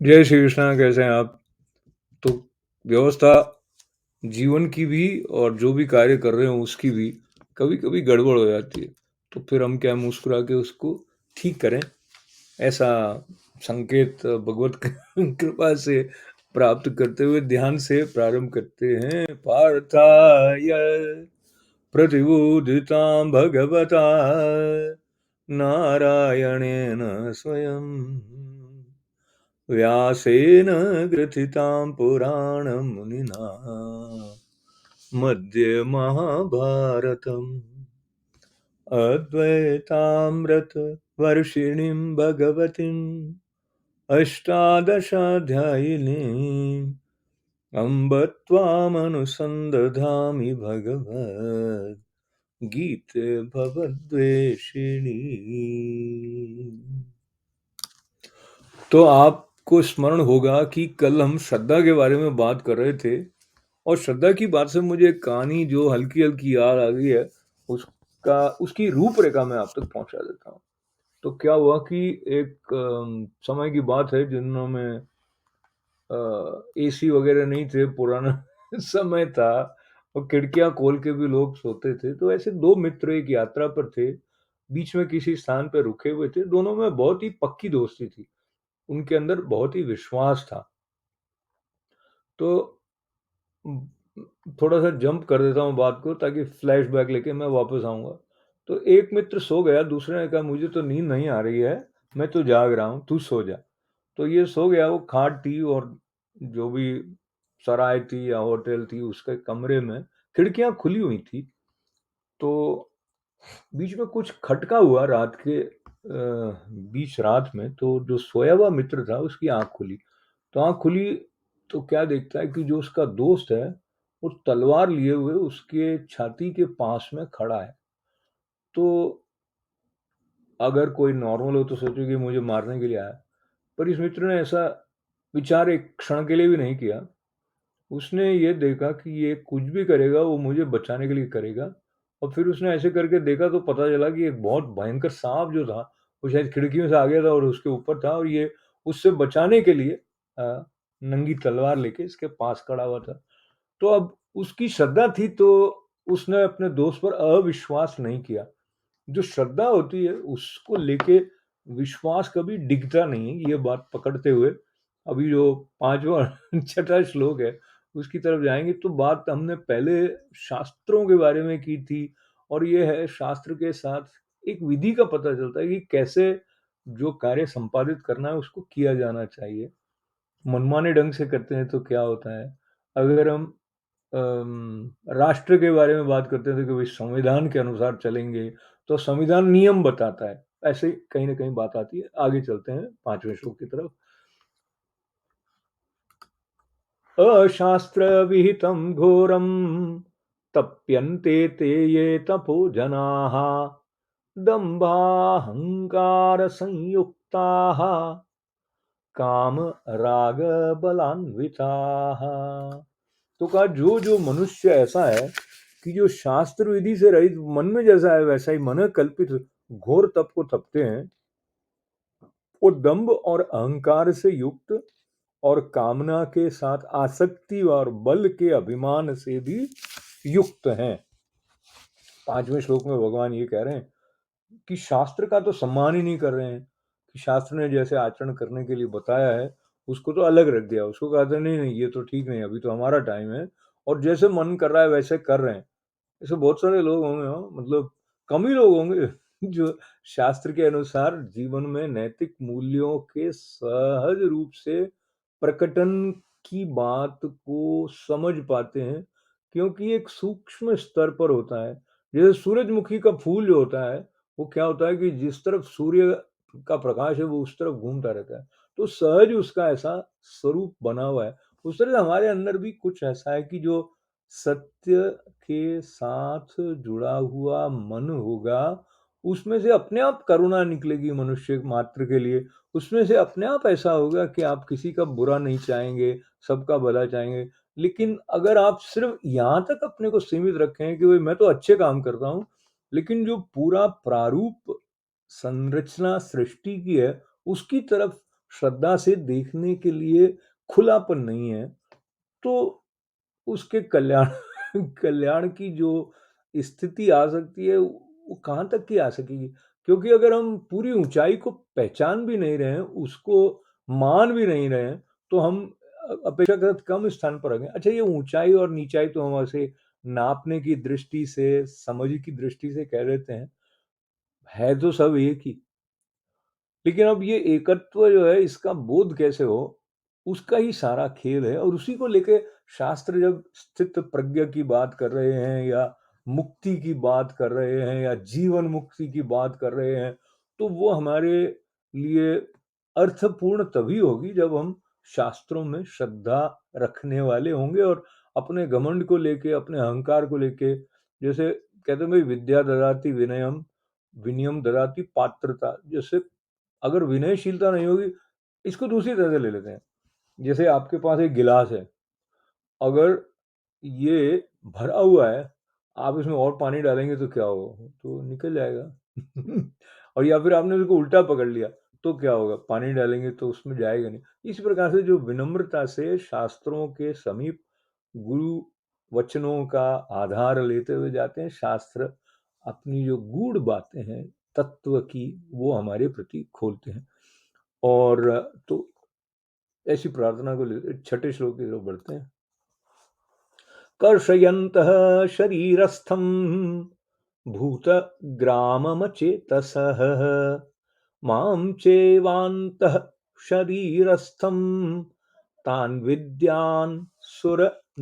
जय श्री कृष्णा, कैसे हैं आप? तो व्यवस्था जीवन की भी और जो भी कार्य कर रहे हो उसकी भी कभी-कभी गड़बड़ हो जाती है। तो फिर हम क्या मुस्कुरा के उसको ठीक करें, ऐसा संकेत भगवत कृपा से प्राप्त करते हुए ध्यान से प्रारंभ करते हैं। पार्थाय प्रतिबोधितां भगवता नारायणेन स्वयं व्यासेन ग्रथितां पुराणमुनिना मध्ये महाभारतम् अद्वैतामृतवर्षिणीं भगवतीम् अष्टादशाध्यायिनीम् अम्ब त्वामनुसन्दधामि भगवद्गीते भवद्वेषिणी। तो आपको स्मरण होगा कि कल हम श्रद्धा के बारे में बात कर रहे थे और श्रद्धा की बात से मुझे एक कहानी जो हल्की-हल्की याद आ गई है, उसकी रूपरेखा मैं आप तक पहुँचा देता हूँ। तो क्या हुआ कि एक समय की बात है जिन में एसी वगैरह नहीं थे, पुराना समय था और खिड़कियाँ खोल के भी लोग सोते थे। तो ऐसे 2 मित्र एक यात्रा पर थे, बीच में किसी स्थान पे रुके हुए थे। दोनों में बहुत ही पक्की दोस्ती थी। उनके अंदर बहुत ही विश्वास था। तो उम, थोड़ा-सा जंप कर देता हूँ बात को ताकि फ्लैशबैक लेके मैं वापस आऊँगा। तो एक मित्र सो गया, दूसरे ने कहा मुझे तो नींद नहीं आ रही है, मैं तो जाग रहा हूँ, तू सो जा। तो ये सो गया, वो खाट थी और जो भी सराय थी या होटल थी उसके कमरे में खिड़कियाँ खुली हुई थी। तो बीच में कुछ खटका हुआ रात के बीच रात में, तो जो सोया हुआ मित्र था उसकी आँख खुली। तो आँख खुली तो क्या देखता है कि जो उसका दोस्त है, वो तलवार लिए हुए उसके छाती के पास में खड़ा है। तो अगर कोई नॉर्मल हो तो सोचे कि मुझे मारने के लिए आया है, पर इस मित्र ने ऐसा विचार एक क्षण के लिए भी नहीं किया। उसने ये देखा कि ये कुछ भी करेगा वो मुझे बचाने के लिए करेगा और फिर उसने ऐसे करके देखा तो पता चला कि एक बहुत भयंकर सांप जो था, वो शायद खिड़की में से आ गया था और उसके ऊपर था और ये उससे बचाने के लिए नंगी तलवार लेके इसके पास खड़ा हुआ था। तो अब उसकी श्रद्धा थी तो उसने अपने दोस्त पर अविश्वास नहीं किया। जो श्रद्धा होती है उसको लेके विश्वास कभी डिगता नहीं है, ये बात पकड़ते हुए अभी जो 5वां छठा श्लोक है उसकी तरफ जाएँगे तो बात हमने पहले शास्त्रों के बारे में की थी और ये है शास्त्र के साथ एक विधि का पता चलता है कि कैसे जो कार्य संपादित करना है उसको किया जाना चाहिए। मनमाने ढंग से करते हैं तो क्या होता है? अगर हम राष्ट्र के बारे में बात करते थे कि भाई संविधान के अनुसार चलेंगे, तो संविधान नियम बताता है। ऐसे कहीं न कहीं बात आती है। आगे चलते हैं 5वें श्लोक की तरफ। अशास्त्र विहितं घोरं तप्यन्ते ते ये तपो जनाः दम्भाहंकार संयुक्ताः काम राग बलान्विताः। तो कहा जो मनुष्य ऐसा है कि जो शास्त्र विधि से रहित मन में जैसा है वैसा ही मन कल्पित घोर तप को तपते हैं, वो दंभ और अहंकार से युक्त और कामना के साथ आसक्ति और बल के अभिमान से भी युक्त हैं। 5वें श्लोक में भगवान ये कह रहे हैं कि शास्त्र का तो सम्मान ही नहीं कर रहे हैं कि शास्त्र ने जैसे आचरण करने के लिए बताया है उसको तो अलग रख दिया। उसको कहते हैं नहीं नहीं ये तो ठीक नहीं, अभी तो हमारा टाइम है और जैसे मन कर रहा है वैसे कर रहे हैं। ऐसे बहुत सारे लोग होंगे, हाँ, मतलब कम ही लोग होंगे जो शास्त्र के अनुसार जीवन में नैतिक मूल्यों के सहज रूप से प्रकटन की बात को समझ पाते हैं, क्योंकि एक सूक्ष्म स्तर पर होता है। जैसे सूरजमुखी का फूल जो होता है, वो क्या होता है कि जिस तरफ सूर्य का प्रकाश है वो उस तरफ घूमता रहता है। तो सहज उसका ऐसा स्वरूप बना हुआ है। उस तरह से हमारे अंदर भी कुछ ऐसा है कि जो सत्य के साथ जुड़ा हुआ मन होगा, उसमें से अपने आप करुणा निकलेगी मनुष्य मात्र के लिए। उसमें से अपने आप ऐसा होगा कि आप किसी का बुरा नहीं चाहेंगे, सबका भला चाहेंगे। लेकिन अगर आप सिर्फ़ यहाँ तक अपने को सीमित रखें कि भई मैं तो अच्छे काम करता हूँ, लेकिन जो पूरा प्रारूप संरचना सृष्टि की है, उसकी तरफ श्रद्धा से देखने के लिए खुलापन नहीं है, तो उसके कल्याण कल्याण की जो स्थिति आ सकती है, वो कहाँ तक की आ सकेगी? क्योंकि अगर हम पूरी ऊँचाई को पहचान भी नहीं रहे हैं, उसको मान भी नहीं रहे हैं, तो हम अपेक्षाकृत कम स्थान पर आ गए। अच्छा, ये ऊँचाई और नीचाई तो हम ऐसे नापने की दृष्टि से, समझ की दृष्टि से कह देते हैं, है तो सब एक ही। लेकिन अब ये एकत्व जो है, इसका बोध कैसे हो, उसका ही सारा खेल है, और उसी को लेके शास्त्र जब स्थित प्रज्ञ की बात कर रहे हैं, या मुक्ति की बात कर रहे हैं, या जीवन मुक्ति की बात कर रहे हैं, तो वो हमारे लिए अर्थपूर्ण तभी होगी जब हम शास्त्रों में श्रद्धा रखने वाले होंगे, और अपने घमंड को लेके, अपने अहंकार को लेके, जैसे कहते हैं भाई, विद्या ददाति विनयम, विनयम ददाति पात्रता। जैसे अगर विनयशीलता नहीं होगी, इसको दूसरी तरह से ले लेते हैं। जैसे आपके पास एक गिलास है, अगर ये भरा हुआ है, आप इसमें और पानी डालेंगे तो क्या होगा? तो निकल जाएगा। और या फिर आपने उसको उल्टा पकड़ लिया, तो क्या होगा? पानी डालेंगे तो उसमें जाएगा नहीं। इस प्रकार से जो विनम्रता से शास्त्रों के समीप गुरु वचनों का आधार लेते हुए जाते हैं, शास्त्र अपनी जो गूढ़ बातें हैं तत्व की, वो हमारे प्रति खोलते हैं। और तो ऐसी प्रार्थना को ले छठे श्लोक की तरफ बढ़ते हैं। कर्षयन्तः शरीरस्थं भूतग्राममचेतसः मां चैवान्तः शरीरस्थं तान् विद्यान् सुरनिश्चयान्।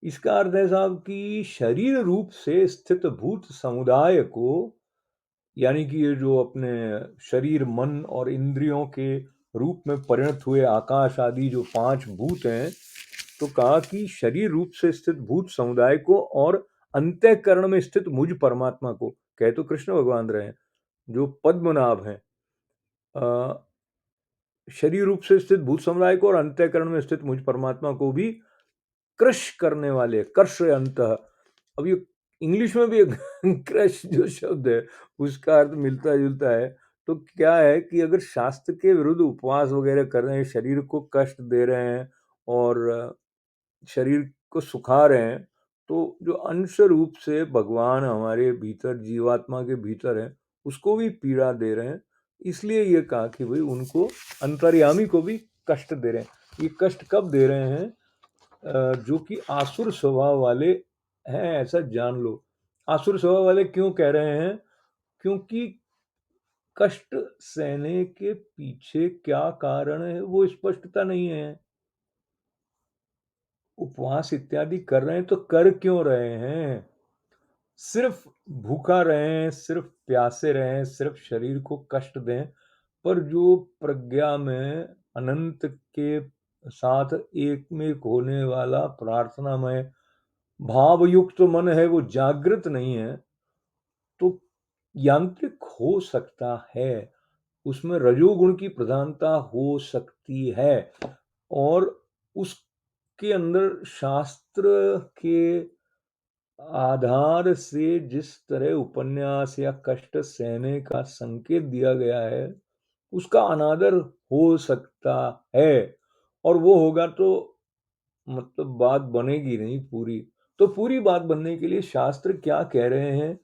इसका अर्थ है साहब कि शरीर रूप से स्थित भूत समुदाय को, यानी कि ये जो अपने शरीर, मन और इंद्रियों के रूप में परिणत हुए आकाश आदि जो 5 भूत हैं, तो कहा कि शरीर रूप से स्थित भूत समुदाय को और अंतःकरण में स्थित मुझ परमात्मा को, कह तो कृष्ण भगवान रहे हैं जो पद्मनाभ हैं, शरीर रूप से स्थित भूत समुदाय को और अंतःकरण में स्थित मुझ परमात्मा को भी क्रश करने वाले, कर्षयंत। अब ये इंग्लिश में भी एक क्रश जो शब्द है, उसका अर्थ मिलता जुलता है। तो क्या है कि अगर शास्त्र के विरुद्ध उपवास वगैरह कर रहे हैं, शरीर को कष्ट दे रहे हैं और शरीर को सुखा रहे हैं, तो जो अंश रूप से भगवान हमारे भीतर, जीवात्मा के भीतर है, उसको भी पीड़ा दे रहे हैं। इसलिए ये कहा कि भाई उनको, अंतर्यामी को भी कष्ट दे रहे हैं। ये कष्ट कब दे रहे हैं? जो कि आसुर स्वभाव वाले हैं, ऐसा जान लो। आसुर स्वभाव वाले क्यों कह रहे हैं? क्योंकि कष्ट सहने के पीछे क्या कारण है, वो स्पष्टता नहीं है। उपवास इत्यादि कर रहे हैं तो कर क्यों रहे हैं? सिर्फ भूखा रहें, सिर्फ प्यासे रहें, सिर्फ शरीर को कष्ट दें, पर जो प्रज्ञा में अनंत के साथ एक में होने वाला प्रार्थनामय भावयुक्त मन है, वो जागृत नहीं है, तो यांत्रिक हो सकता है, उसमें रजोगुण की प्रधानता हो सकती है, और उसके अंदर शास्त्र के आधार से जिस तरह उपन्यास या कष्ट सहने का संकेत दिया गया है, उसका अनादर हो सकता है, और वो होगा तो मतलब बात बनेगी नहीं पूरी। तो पूरी बात बनने के लिए शास्त्र क्या कह रहे हैं,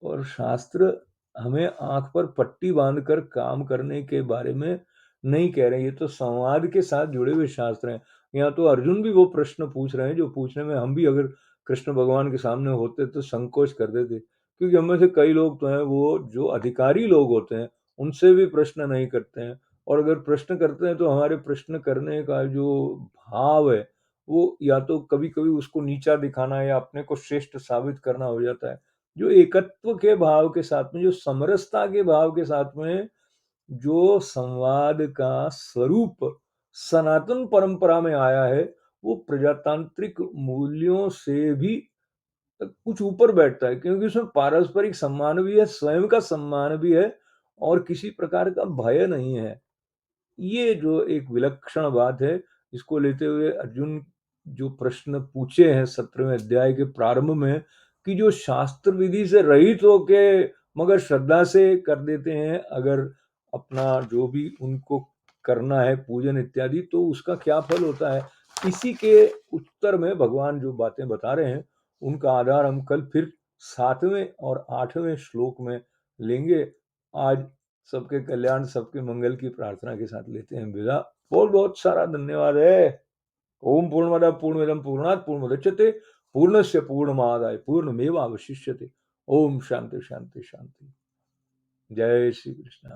और शास्त्र हमें आंख पर पट्टी बांधकर काम करने के बारे में नहीं कह रहे हैं। ये तो संवाद के साथ जुड़े हुए शास्त्र हैं। यहाँ तो अर्जुन भी वो प्रश्न पूछ रहे हैं जो पूछने में हम भी अगर कृष्ण भगवान के सामने होते तो संकोच कर देते, क्योंकि हम में से कई लोग तो हैं वो जो अधिकारी लोग होते हैं, उनसे भी प्रश्न नहीं करते हैं, और अगर प्रश्न करते हैं तो हमारे प्रश्न करने का जो भाव है, वो या तो कभी कभी उसको नीचा दिखाना या अपने को श्रेष्ठ साबित करना हो जाता है। जो एकत्व के भाव के साथ में, जो समरसता के भाव के साथ में, जो संवाद का स्वरूप सनातन परंपरा में आया है, वो प्रजातांत्रिक मूल्यों से भी कुछ ऊपर बैठता है, क्योंकि उसमें पारस्परिक सम्मान भी है, स्वयं का सम्मान भी है, और किसी प्रकार का भय नहीं है। ये जो एक विलक्षण बात है, इसको लेते हुए अर्जुन जो प्रश्न पूछे हैं 17वें अध्याय के प्रारंभ में, कि जो शास्त्र विधि से रहित होके मगर श्रद्धा से कर देते हैं, अगर अपना जो भी उनको करना है पूजन इत्यादि, तो उसका क्या फल होता है, इसी के उत्तर में भगवान जो बातें बता रहे हैं उनका आधार हम कल फिर 7वें और 8वें श्लोक में लेंगे। आज सबके कल्याण सबके मंगल की प्रार्थना के साथ लेते हैं विदा। बहुत बहुत सारा धन्यवाद है। ओम पूर्णमद पूर्णमिदं पूर्णात् पूर्णमुदच्यते पूर्णस्य पूर्णमादाय पूर्णमेवावशिष्यते। ओम शांति शांति शांति। जय श्री कृष्ण।